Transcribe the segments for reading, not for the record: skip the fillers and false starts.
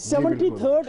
73rd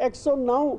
109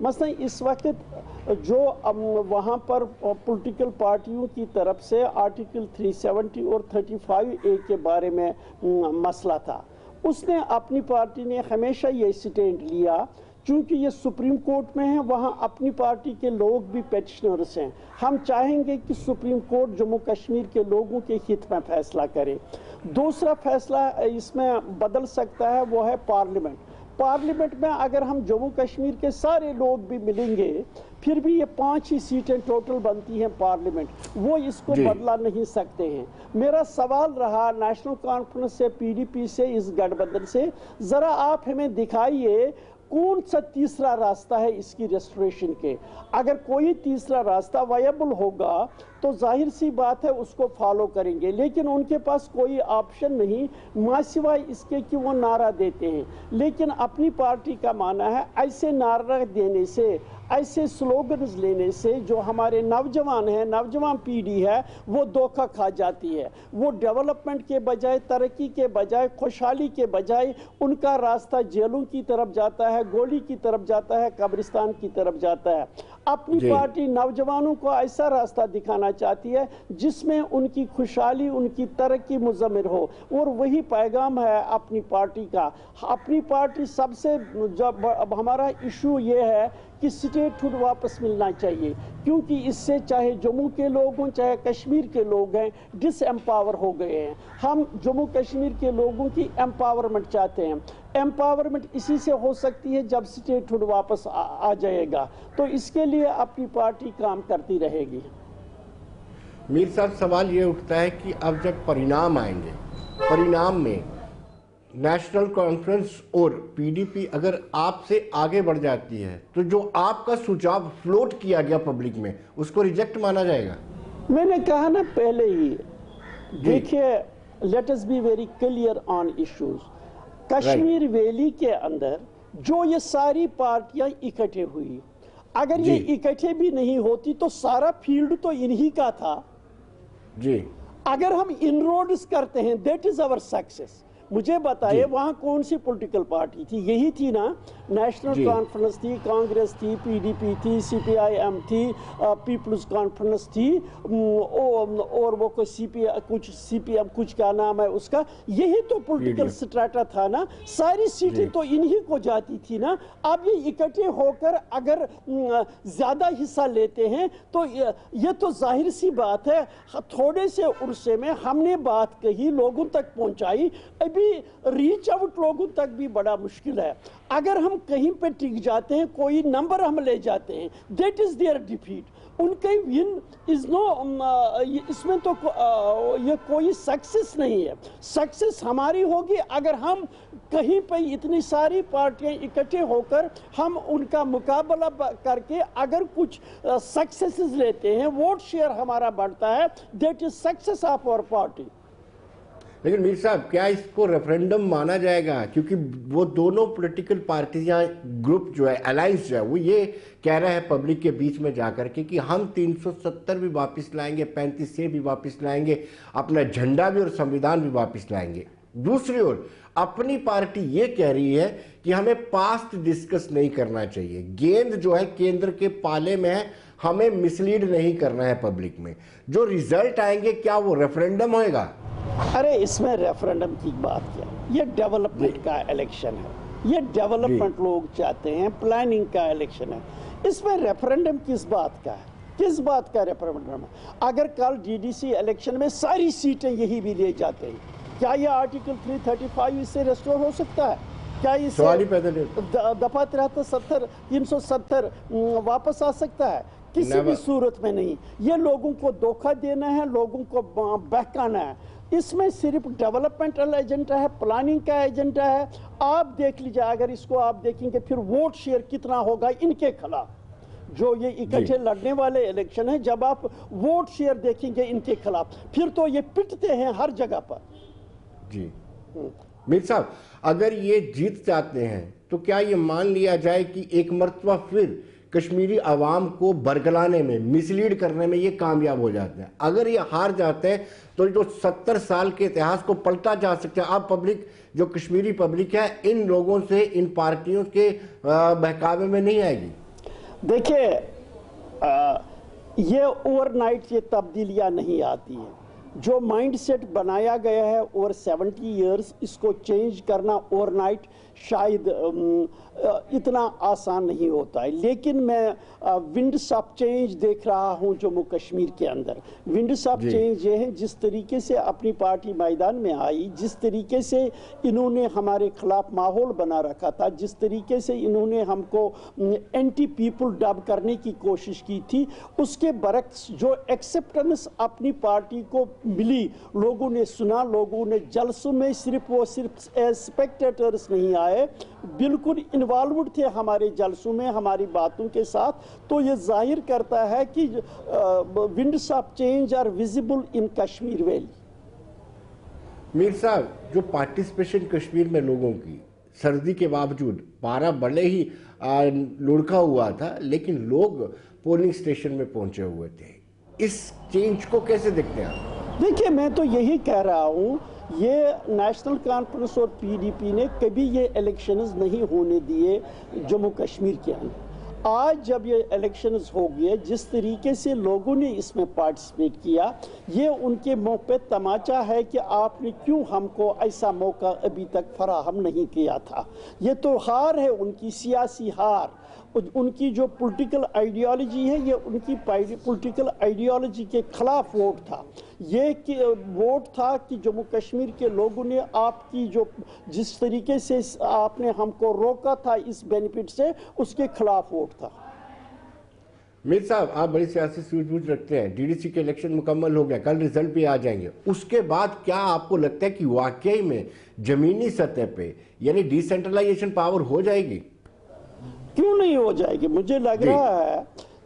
مثلا اس وقت جو وہاں پر پولیٹیکل پارٹیوں کی طرف سے آرٹیکل 370 اور 35A کے بارے میں مسئلہ تھا، اس نے اپنی پارٹی نے ہمیشہ یہ سٹینڈ لیا، چونکہ یہ سپریم کورٹ میں ہے، وہاں اپنی پارٹی کے لوگ بھی پیٹیشنرز ہیں، ہم چاہیں گے کہ سپریم کورٹ جموں کشمیر کے لوگوں کے ہت میں فیصلہ کرے۔ دوسرا فیصلہ اس میں بدل سکتا ہے وہ ہے پارلیمنٹ میں اگر ہم جموں کشمیر کے سارے لوگ بھی ملیں گے، پھر بھی یہ 5 ہی سیٹیں ٹوٹل بنتی ہیں پارلیمنٹ، وہ اس کو بدلا نہیں سکتے ہیں۔ میرا سوال رہا نیشنل کانفرنس سے، PDP سے، اس گٹھ بندھن سے، ذرا آپ ہمیں دکھائیے کون سا تیسرا راستہ ہے اس کی ریسٹوریشن کے۔ اگر کوئی تیسرا راستہ وائبل ہوگا تو ظاہر سی بات ہے اس کو فالو کریں گے، لیکن ان کے پاس کوئی آپشن نہیں ماں سوائے اس کے کہ وہ نعرہ دیتے ہیں۔ لیکن اپنی پارٹی کا معنی ہے ایسے نعرہ دینے سے، ایسے سلوگنز لینے سے جو ہمارے نوجوان ہیں، نوجوان پیڑھی ہے، وہ دھوکہ کھا جاتی ہے، وہ ڈیولپمنٹ کے بجائے، ترقی کے بجائے، خوشحالی کے بجائے ان کا راستہ جیلوں کی طرف جاتا ہے، گولی کی طرف جاتا ہے، قبرستان کی طرف جاتا ہے۔ اپنی پارٹی نوجوانوں کو ایسا راستہ دکھانا چاہتی ہے جس میں ان کی خوشحالی، ان کی ترقی مضمر ہو، اور وہی پیغام ہے اپنی پارٹی کا۔ اپنی پارٹی سب سے جب ہمارا ایشو یہ ہے کہ اسٹیٹ ہوڈ واپس ملنا چاہیے، کیونکہ اس سے چاہے جموں کے لوگ ہوں چاہے کشمیر کے لوگ ہیں ڈس ایمپاور ہو گئے ہیں۔ ہم جموں کشمیر کے لوگوں کی ایمپاورمنٹ چاہتے ہیں۔ ایمپاورمنٹ اسی سے ہو سکتی ہے جب اسٹیٹ ہوڈ واپس آ جائے گا، تو اس کے لیے اپنی پارٹی کام کرتی رہے گی۔ میر صاحب سوال یہ اٹھتا ہے کہ اب جب پرینام آئیں گے، پرینام میں نیشنل کانفرنس اور PDP اگر آپ سے آگے بڑھ جاتی ہے تو جو آپ کا سجھاؤ فلوٹ کیا گیا پبلک میں اس کو ریجیکٹ مانا جائے گا؟ میں نے کہا نا پہلے ہی، دیکھیے let us be very clear on issues. Kashmir valley کے اندر جو یہ ساری پارٹیاں اکٹھے ہوئی، اگر یہ اکٹھے بھی نہیں ہوتی تو سارا فیلڈ تو انہی کا تھا۔ اگر ہم انروڈز کرتے ہیں دیٹ از آور سکسیس۔ مجھے بتائیے وہاں کون سی پولیٹیکل پارٹی تھی؟ یہی تھی نا، نیشنل کانفرنس تھی، کانگریس تھی، PDP تھی، CPIM تھی، پیپلز کانفرنس تھی، اور وہ کچھ CPM کچھ کیا نام ہے اس کا، یہی تو پولیٹیکل سٹریٹا تھا نا۔ ساری سیٹیں تو انہی کو جاتی تھی نا۔ اب یہ اکٹھے ہو کر اگر زیادہ حصہ لیتے ہیں تو یہ تو ظاہر سی بات ہے، تھوڑے سے عرصے میں ہم نے بات کہی، لوگوں تک پہنچائی، ابھی ریچ آؤٹ لوگوں تک بھی بڑا مشکل ہے۔ اگر ہم کہیں پہ ٹک جاتے ہیں، کوئی نمبر ہم لے جاتے ہیں، دیٹ از دیئر ڈیفیٹ۔ ان کے ون از نو، اس میں تو یہ کوئی سکسیس نہیں ہے۔ سکسیس ہماری ہوگی اگر ہم کہیں پہ اتنی ساری پارٹیاں اکٹھے ہو کر ہم ان کا مقابلہ کر کے اگر کچھ سکسیسز لیتے ہیں، ووٹ شیئر ہمارا بڑھتا ہے، دیٹ از سکسیس آف اور پارٹی۔ لیکن میر صاحب کیا اس کو ریفرینڈم مانا جائے گا؟ کیونکہ وہ دونوں پولیٹیکل پارٹیاں، گروپ جو ہے، الائنس جو ہے، وہ یہ کہہ رہا ہے پبلک کے بیچ میں جا کر کہ ہم 370 بھی واپس لائیں گے، 35 بھی واپس لائیں گے، اپنا جھنڈا بھی اور سمویدھان بھی واپس لائیں گے۔ دوسری اور اپنی پارٹی یہ کہہ رہی ہے کہ ہمیں پاسٹ ڈسکس نہیں کرنا چاہیے، گیند جو ہے کیندر کے پالے میں ہے، ہمیں مسلیڈ نہیں کرنا ہے پبلک میں۔ جو ریزلٹ آئیں گے کیا وہ ریفرینڈم ہوئے گا؟ ارے اس میں ریفرینڈم کی بات کیا، یہ ڈیولپمنٹ کا الیکشن ہے، یہ ڈیولپمنٹ لوگ چاہتے ہیں، پلاننگ کا الیکشن ہے۔ اس میں ریفرینڈم کس بات کا ہے؟ کس بات کا ریفرینڈم ہے؟ اگر کل DDC الیکشن میں ساری سیٹیں یہی بھی لے جاتے ہیں، کیا یہ آرٹیکل 335 اس سے ریسٹور ہو سکتا ہے؟ کیا اس سے دفعہ 370 واپس آ سکتا ہے؟ کسی بھی صورت میں نہیں۔ یہ لوگوں کو دھوکہ دینا ہے، لوگوں کو بہکانا ہے۔ اس میں صرف ڈیولپمنٹل ایجنڈا ہے، پلاننگ کا ایجنڈا ہے۔ آپ دیکھ لیجئے، اگر اس کو آپ دیکھیں گے پھر ووٹ شیئر کتنا ہوگا ان کے خلاف، جو یہ اکٹھے لڑنے والے الیکشن ہیں، جب آپ ووٹ شیئر دیکھیں گے ان کے خلاف، پھر تو یہ پٹتے ہیں ہر جگہ پر۔ جی میر صاحب، اگر یہ جیت جاتے ہیں تو کیا یہ مان لیا جائے کہ ایک مرتبہ پھر کشمیری عوام کو برگلانے میں، مسلیڈ کرنے میں یہ کامیاب ہو جاتے ہیں؟ اگر یہ ہار جاتے ہیں تو جو 70 سال کے اتہاس کو پلٹا جا سکتا ہے۔ اب پبلک، جو کشمیری پبلک ہے، ان لوگوں سے، ان پارٹیوں کے بہکاوے میں نہیں آئے گی۔ دیکھیں یہ اوور نائٹ یہ تبدیلیاں نہیں آتی ہیں. جو مائنڈ سیٹ بنایا گیا ہے اوور 70 ایئرز، اس کو چینج کرنا اوور نائٹ شاید اتنا آسان نہیں ہوتا ہے. لیکن میں ونڈس آف چینج دیکھ رہا ہوں جموں کشمیر کے اندر. ونڈس آف چینج یہ ہیں جس طریقے سے اپنی پارٹی میدان میں آئی، جس طریقے سے انہوں نے ہمارے خلاف ماحول بنا رکھا تھا، جس طریقے سے انہوں نے ہم کو اینٹی پیپل ڈب کرنے کی کوشش کی تھی، اس کے برعکس جو ایکسیپٹنس اپنی پارٹی کو ملی، لوگوں نے سنا، لوگوں نے جلسوں میں صرف اسپیکٹیٹرز نہیں آئے، بالکل انوالوڈ تھے ہمارے جلسوں میں، ہماری باتوں کے ساتھ. تو یہ ظاہر کرتا ہے کہ winds of change are visible in Kashmir valley. Mir صاحب، جو پارٹیسپیشن کشمیر میں لوگوں کی سردی کے باوجود، پارا بڑے ہی لڑکا ہوا تھا، لیکن لوگ پولنگ اسٹیشن میں پہنچے ہوئے تھے، اس چینج کو کیسے دیکھتے ہیں آپ؟ دیکھیں میں تو یہی کہہ رہا ہوں، یہ نیشنل کانفرنس اور پی ڈی پی نے کبھی یہ الیکشنز نہیں ہونے دیے جموں کشمیر کے اندر. آج جب یہ الیکشنز ہو گئے، جس طریقے سے لوگوں نے اس میں پارٹیسپیٹ کیا، یہ ان کے منہ پہ تماچا ہے کہ آپ نے کیوں ہم کو ایسا موقع ابھی تک فراہم نہیں کیا تھا. یہ تو ہار ہے ان کی، سیاسی ہار. ان کی جو پولیٹیکل آئیڈیالوجی ہے، یہ ان کی پولیٹیکل آئیڈیالوجی کے خلاف ووٹ تھا. یہ ووٹ تھا کہ جموں کشمیر کے لوگوں نے آپ کی جس طریقے سے آپ نے ہم کو روکا تھا اس بینیفٹ سے، اس کے خلاف ووٹ تھا. میر صاحب، آپ بڑی سیاسی سوجھ بوجھ رکھتے ہیں. ڈی ڈی سی کے الیکشن مکمل ہو گیا، کل رزلٹ بھی آ جائیں گے. اس کے بعد کیا آپ کو لگتا ہے کہ واقعی میں زمینی سطح پہ یعنی ڈی سینٹرلائزیشن پاور ہو جائے گی؟ کیوں نہیں ہو جائے گی؟ مجھے لگ رہا ہے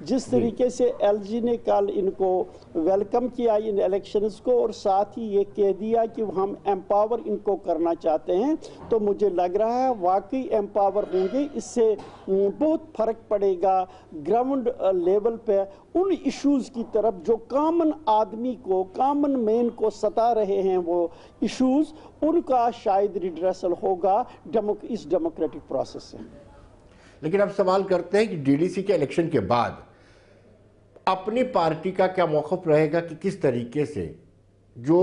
جس طریقے سے ایل جی نے کل ان کو ویلکم کیا ان الیکشنز کو، اور ساتھ ہی یہ کہہ دیا کہ ہم ایمپاور ان کو کرنا چاہتے ہیں، تو مجھے لگ رہا ہے واقعی ایمپاور ہوں گے. اس سے بہت فرق پڑے گا گراؤنڈ لیول پہ ان ایشوز کی طرف جو کامن آدمی کو، کامن مین کو ستا رہے ہیں. وہ ایشوز ان کا شاید ریڈریسل ہوگا اس ڈیموکریٹک پروسیس سے. لیکن اب سوال کرتے ہیں کہ ڈی ڈی سی کے الیکشن کے بعد اپنی پارٹی کا کیا موقف رہے گا، کہ کس طریقے سے جو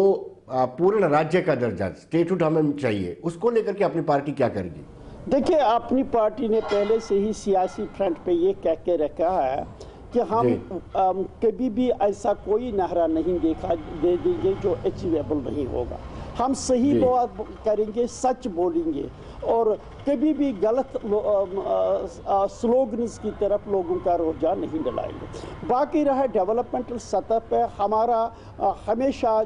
پورن راجیہ کا درجہ اسٹیٹوٹ ہمیں چاہیے، اس کو لے کر کے اپنی پارٹی کیا کرے گی؟ دیکھیں اپنی پارٹی نے پہلے سے ہی سیاسی فرنٹ پہ یہ کہہ کے رکھا ہے کہ ہم کبھی بھی ایسا کوئی نعرہ نہیں دے دیں گے جو اچیویبل نہیں ہوگا. ہم صحیح بات کریں گے، سچ بولیں گے، اور کبھی بھی غلط سلوگنز کی طرف لوگوں کا رجحان نہیں ڈلائیں گے. باقی رہا ڈیولپمنٹل سطح پہ ہمارا ہمیشہ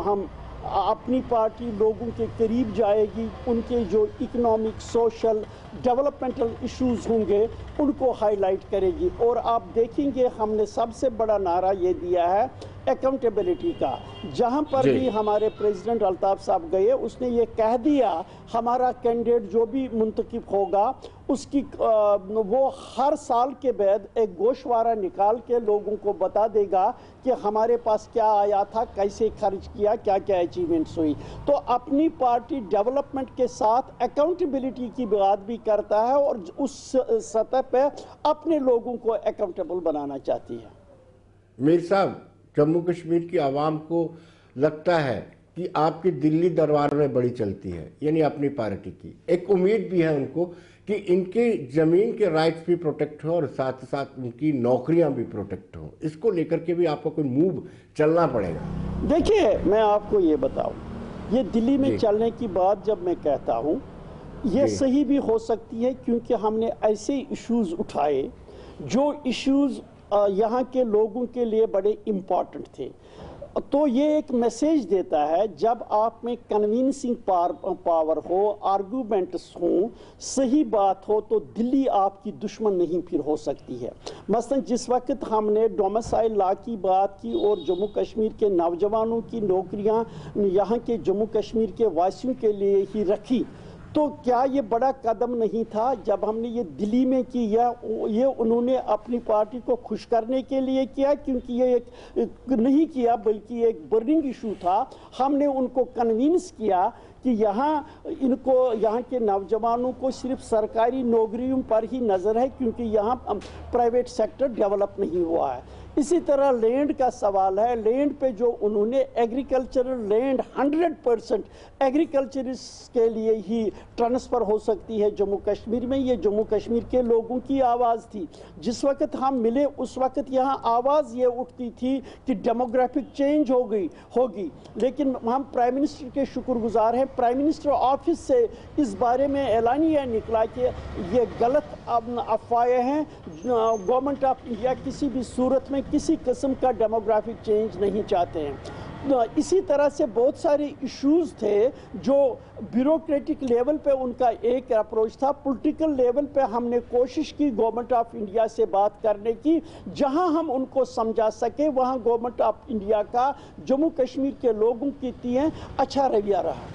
ہم اپنی پارٹی لوگوں کے قریب جائے گی، ان کے جو اکنامک، سوشل، ڈیولپمنٹل ایشوز ہوں گے ان کو ہائی لائٹ کرے گی. اور آپ دیکھیں گے ہم نے سب سے بڑا نعرہ یہ دیا ہے اکاؤنٹیبلٹی کا. جہاں پر بھی ہمارے پریزیڈنٹ الطاف صاحب گئے، اس نے یہ کہہ دیا ہمارا کینڈیڈیٹ جو بھی منتخب ہوگا اس کی وہ ہر سال کے بعد ایک گوشوارہ نکال کے لوگوں کو بتا دے گا کہ ہمارے پاس کیا آیا تھا، کیسے خرچ کیا، کیا کیا اچیومنٹس ہوئی. تو اپنی پارٹی ڈیولپمنٹ کے ساتھ اکاؤنٹیبلٹی کی بات بھی کرتا ہے، اور اس سطح پہ اپنے لوگوں کو اکاؤنٹیبل بنانا چاہتی ہے. میر صاحب، جموں کشمیر کی عوام کو لگتا ہے کہ آپ کی دلی دربار میں بڑی چلتی ہے، یعنی اپنی پارٹی کی. ایک امید بھی ہے ان کو کہ ان کی زمین کے رائٹس بھی پروٹیکٹ ہوں اور ساتھ ساتھ ان کی نوکریاں بھی پروٹیکٹ ہوں. اس کو لے کر کے بھی آپ کو کوئی موو چلنا پڑے گا. دیکھیے میں آپ کو یہ بتاؤں، یہ دلی میں چلنے کی بات جب میں کہتا ہوں یہ صحیح بھی ہو سکتی ہے، کیونکہ ہم نے ایسے ایشوز اٹھائے جو ایشوز یہاں کے لوگوں کے لیے بڑے امپورٹنٹ تھے. تو یہ ایک میسیج دیتا ہے جب آپ میں کنوینسنگ پاور ہو، آرگومنٹس ہوں، صحیح بات ہو، تو دلی آپ کی دشمن نہیں پھر ہو سکتی ہے. مثلا جس وقت ہم نے ڈومیسائل لا کی بات کی اور جموں کشمیر کے نوجوانوں کی نوکریاں یہاں کے جموں کشمیر کے واسیوں کے لیے ہی رکھی، تو کیا یہ بڑا قدم نہیں تھا جب ہم نے یہ دلی میں کیا؟ یہ انہوں نے اپنی پارٹی کو خوش کرنے کے لیے کیا، کیونکہ یہ ایک نہیں کیا بلکہ ایک برننگ ایشو تھا۔ ہم نے ان کو کنونس کیا کہ یہاں کے نوجوانوں کو صرف سرکاری نوکریوں پر ہی نظر ہے، کیونکہ یہاں پرائیویٹ سیکٹر ڈیولپ نہیں ہوا ہے۔ اسی طرح لینڈ کا سوال ہے، لینڈ پہ جو انہوں نے ایگریکلچرل لینڈ 100% ایگریکلچرسٹ کے لیے ہی ٹرانسفر ہو سکتی ہے جموں کشمیر میں، یہ جموں کشمیر کے لوگوں کی آواز تھی۔ جس وقت ہم ملے اس وقت یہاں آواز یہ اٹھتی تھی کہ ڈیموگرافک چینج ہوگی، لیکن ہم پرائم منسٹر کے شکر گزار ہیں، پرائم منسٹر آفس سے اس بارے میں اعلانیہ نکلا کہ یہ غلط افواہیں ہیں، گورنمنٹ آف انڈیا کسی بھی صورت میں کسی قسم کا ڈیموگرافک چینج نہیں چاہتے ہیں۔ اسی طرح سے بہت سارے ایشوز تھے جو بیوروکریٹک لیول پہ ان کا ایک اپروچ تھا، پولیٹیکل لیول پہ ہم نے کوشش کی گورنمنٹ آف انڈیا سے بات کرنے کی، جہاں ہم ان کو سمجھا سکے وہاں گورنمنٹ آف انڈیا کا جموں کشمیر کے لوگوں کی تئیں اچھا رویہ رہا۔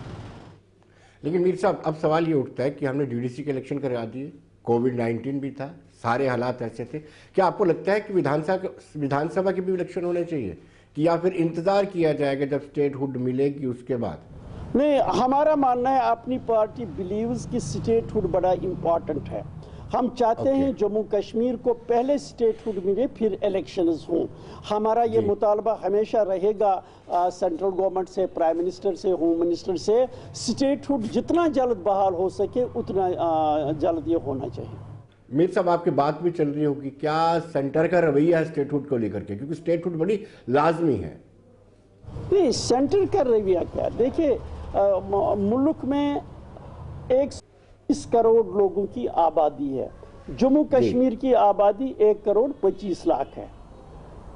لیکن میر صاحب اب سوال یہ اٹھتا ہے کہ ہم نے ڈی ڈی سی کے الیکشن کرا دیے، کووڈ-19 بھی تھا، سارے حالات ایسے تھے، کیا آپ کو لگتا ہے کہ ویدھان سبھا کے بھی الیکشن ہونے چاہیے کہ یا پھر انتظار کیا جائے گا جب اسٹیٹ ہوڈ ملے گی اس کے بعد؟ نہیں، ہمارا ماننا ہے اپنی پارٹی بلیوز کی اسٹیٹ ہوڈ بڑا امپورٹنٹ ہے۔ ہم چاہتے ہیں جموں کشمیر کو پہلے اسٹیٹ ہوڈ ملے پھر الیکشنز ہوں۔ ہمارا یہ مطالبہ ہمیشہ رہے گا سینٹرل گورنمنٹ سے، پرائم منسٹر سے، ہوم منسٹر سے، اسٹیٹ ہوڈ جتنا جلد بحال ہو سکے اتنا جلد یہ ہونا چاہیے۔ میر صاحب آپ کی بات بھی چل رہی ہوگی، کیا سینٹر کا رویہ ہے اسٹیٹ ہوڈ کو لے کر کے، کیونکہ اسٹیٹ ہوڈ بڑی لازمی ہے؟ نہیں، سینٹر کا رویہ کیا؟ دیکھیں ملک میں 120 کروڑ لوگوں کی آبادی ہے، جموں کشمیر کی آبادی 1 کروڑ 25 لاکھ ہے۔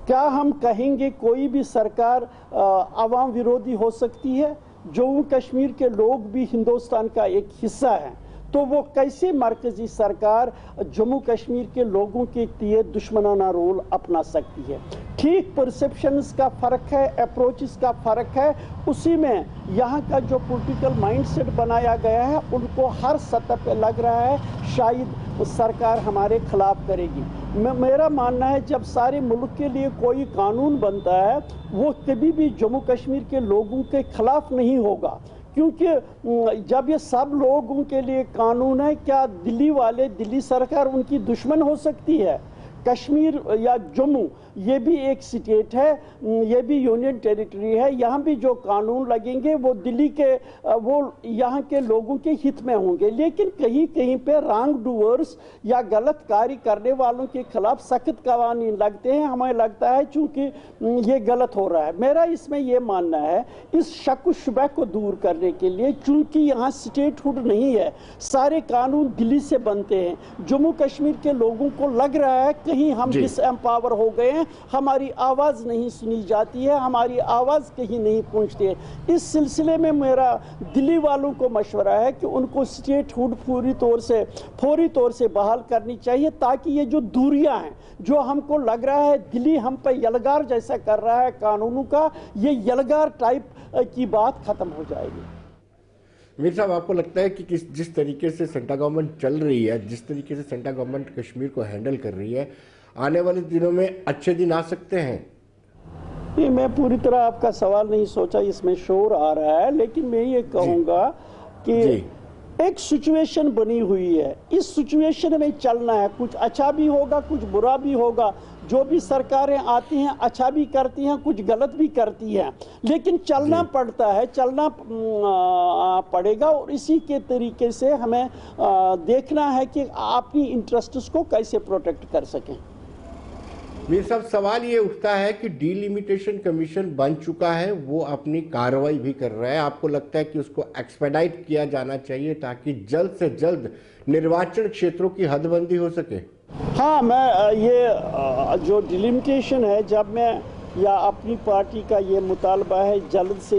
کیا ہم کہیں گے کوئی بھی سرکار عوام ویرودھی ہو سکتی ہے؟ جموں کشمیر کے لوگ بھی ہندوستان کا ایک حصہ ہیں، تو وہ کیسے مرکزی سرکار جموں کشمیر کے لوگوں کے لیے دشمنانہ رول اپنا سکتی ہے؟ ٹھیک پرسیپشنز کا فرق ہے، اپروچز کا فرق ہے، اسی میں یہاں کا جو پولیٹیکل مائنڈ سیٹ بنایا گیا ہے ان کو ہر سطح پہ لگ رہا ہے شاید سرکار ہمارے خلاف کرے گی۔ میرا ماننا ہے جب سارے ملک کے لیے کوئی قانون بنتا ہے وہ کبھی بھی جموں کشمیر کے لوگوں کے خلاف نہیں ہوگا، کیونکہ جب یہ سب لوگوں کے لیے قانون ہے، کیا دلی سرکار ان کی دشمن ہو سکتی ہے؟ کشمیر یا جموں یہ بھی ایک سٹیٹ ہے، یہ بھی یونین ٹیریٹری ہے، یہاں بھی جو قانون لگیں گے وہ وہ یہاں کے لوگوں کے ہت میں ہوں گے، لیکن کہیں پہ رانگ ڈوورز یا غلط کاری کرنے والوں کے خلاف سخت قوانین لگتے ہیں۔ ہمیں لگتا ہے چونکہ یہ غلط ہو رہا ہے۔ میرا اس میں یہ ماننا ہے اس شک و شبہ کو دور کرنے کے لیے، چونکہ یہاں اسٹیٹ ہوڈ نہیں ہے، سارے قانون دلی سے بنتے ہیں، جموں کشمیر کے لوگوں کو لگ رہا ہے کہیں ہم ڈس ایمپاور ہو گئے ہیں، ہماری آواز نہیں سنی جاتی ہے، ہماری آواز کہیں نہیں پہنچتی ہے۔ اس سلسلے میں میرا دلی والوں کو مشورہ ہے کہ ان کو اسٹیٹ ہوڈ فوری طور سے بحال کرنی چاہیے، تاکہ یہ جو دوریاں ہیں جو ہم کو لگ رہا ہے دلی ہم پہ یلغار جیسا کر رہا ہے قانونوں کا، یہ یلغار ٹائپ کی بات ختم ہو جائے گی۔ میر صاحب آپ کو لگتا ہے کہ جس طریقے سے سینٹرل گورنمنٹ چل رہی ہے، جس طریقے سے سینٹرل گورنمنٹ کشمیر کو ہینڈل کر رہی ہے، آنے والے دنوں میں اچھے دن آ سکتے ہیں؟ نہیں، میں پوری طرح آپ کا سوال نہیں سوچا، اس میں شور آ رہا ہے، لیکن میں یہ کہوں گا کہ ایک سچویشن بنی ہوئی ہے، اس سچویشن میں چلنا ہے، کچھ اچھا بھی ہوگا کچھ برا بھی ہوگا، جو بھی سرکاریں آتی ہیں اچھا بھی کرتی ہیں کچھ غلط بھی کرتی ہیں، لیکن چلنا پڑتا ہے، چلنا پڑے گا، اور اسی کے طریقے سے ہمیں دیکھنا ہے کہ اپنی انٹرسٹس کو کیسے پروٹیکٹ کر سکیں۔ میر صاحب سوال یہ اٹھتا ہے کہ ڈی لیمیٹیشن کمیشن بن چکا ہے، وہ اپنی کارروائی بھی کر رہا ہے، آپ کو لگتا ہے کہ اس کو ایکسپیڈائٹ کیا جانا چاہیے تاکہ جلد سے جلد نرواچن چھیتروں کی حد بندی ہو سکے؟ ہاں، میں یہ جو ڈیلیمیٹیشن ہے، جب میں یا اپنی پارٹی کا یہ مطالبہ ہے جلد سے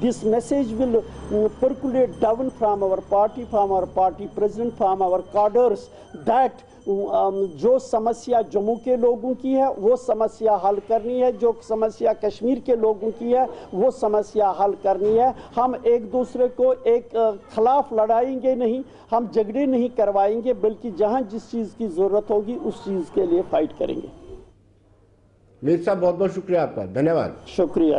this message will percolate down from our party president, from our cadres, that جو سمسیا جموں کے لوگوں کی ہے وہ سمسیا حل کرنی ہے, جو سمسیا کشمیر کے لوگوں کی ہے وہ سمسیا حل کرنی ہے. ہم ایک دوسرے کو ایک خلاف لڑائیں گے نہیں, ہم جھگڑے نہیں کروائیں گے, بلکہ جہاں جس چیز کی ضرورت ہوگی اس چیز کے لیے فائٹ کریں گے. میر صاحب بہت بہت شکریہ آپ کا, دھنیہ واد. شکریہ.